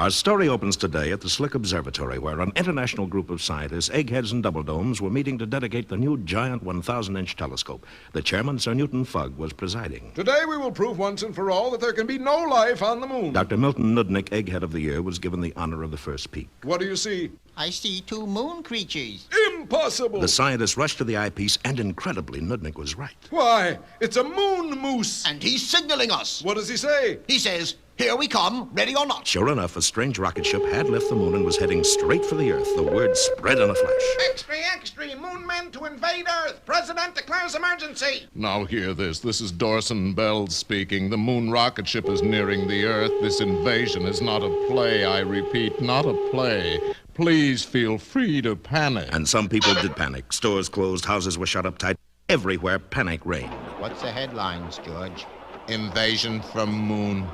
Our story opens today at the Slick Observatory, where an international group of scientists, eggheads and double domes, were meeting to dedicate the new giant 1,000-inch telescope. The chairman, Sir Newton Fugg, was presiding. Today we will prove once and for all that there can be no life on the moon. Dr. Milton Nudnik, Egghead of the Year, was given the honor of the first peek. What do you see? I see two moon creatures. Impossible! The scientists rushed to the eyepiece, and incredibly, Nudnik was right. Why, it's a moon moose! And he's signaling us. What does he say? He says, "Here we come, ready or not." Sure enough, a strange rocket ship had left the moon and was heading straight for the Earth. The word spread in a flash. Extra, extra, moon men to invade Earth. President declares emergency. Now hear this. This is Dorson Bells speaking. The moon rocket ship is nearing the Earth. This invasion is not a play, I repeat, not a play. Please feel free to panic. And some people did panic. Stores closed, houses were shut up tight. Everywhere, panic reigned. What's the headlines, George? Invasion from moon.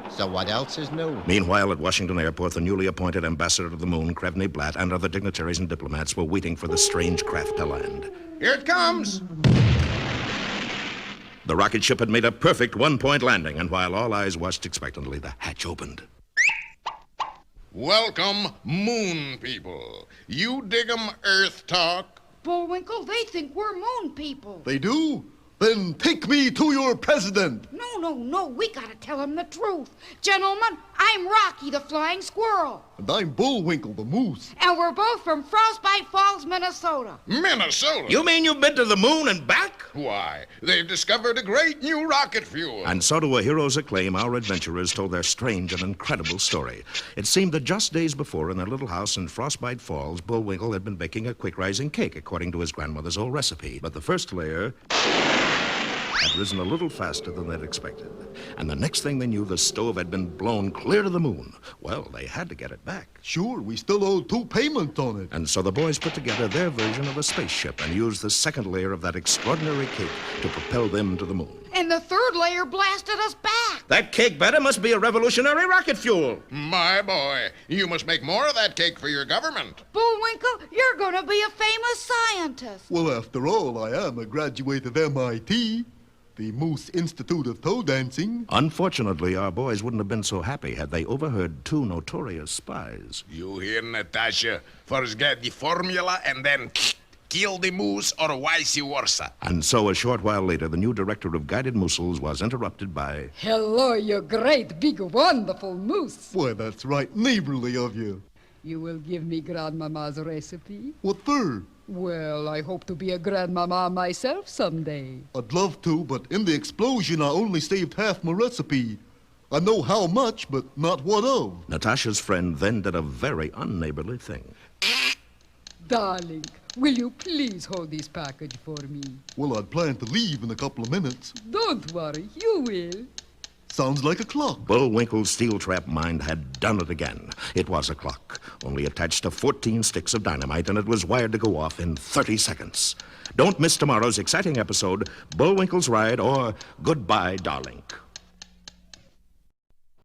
So what else is new? Meanwhile, at Washington Airport, the newly appointed ambassador to the moon, Krevny Blatt, and other dignitaries and diplomats were waiting for the strange craft to land. Here it comes. The rocket ship had made a perfect one-point landing, and while all eyes watched expectantly, the hatch opened. Welcome, moon people. You dig 'em Earth talk? Bullwinkle, they think we're moon people. They do? Then take me to your president. No, we gotta tell him the truth. Gentlemen, I'm Rocky the Flying Squirrel. And I'm Bullwinkle the moose. And we're both from Frostbite Falls, Minnesota. Minnesota? You mean you've been to the moon and back? Why, they've discovered a great new rocket fuel. And so to a hero's acclaim, our adventurers told their strange and incredible story. It seemed that just days before, in their little house in Frostbite Falls, Bullwinkle had been baking a quick-rising cake according to his grandmother's old recipe. But the first layer had risen a little faster than they'd expected. And the next thing they knew, the stove had been blown clear to the moon. Well, they had to get it back. Sure, we still owe 2 payments on it. And so the boys put together their version of a spaceship and used the second layer of that extraordinary cake to propel them to the moon. And the third layer blasted us back. That cake batter must be a revolutionary rocket fuel. My boy, you must make more of that cake for your government. Bullwinkle, you're gonna be a famous scientist. Well, after all, I am a graduate of MIT, the Moose Institute of Toe Dancing. Unfortunately, our boys wouldn't have been so happy had they overheard 2 notorious spies. You hear, Natasha? First get the formula and then kill the moose or vice versa. And so a short while later, the new director of guided mousels was interrupted by... Hello, you great, big, wonderful moose. Why, that's right neighborly of you. You will give me Grandmama's recipe? What for? Well, I hope to be a grandmama myself someday. I'd love to, but in the explosion I only saved half my recipe. I know how much, but not what of. Natasha's friend then did a very unneighborly thing. Darling, will you please hold this package for me? Well, I'd planned to leave in a couple of minutes. Don't worry, you will. Sounds like a clock. Bullwinkle's steel-trap mind had done it again. It was a clock, only attached to 14 sticks of dynamite, and it was wired to go off in 30 seconds. Don't miss tomorrow's exciting episode, Bullwinkle's Ride, or Goodbye, Darling.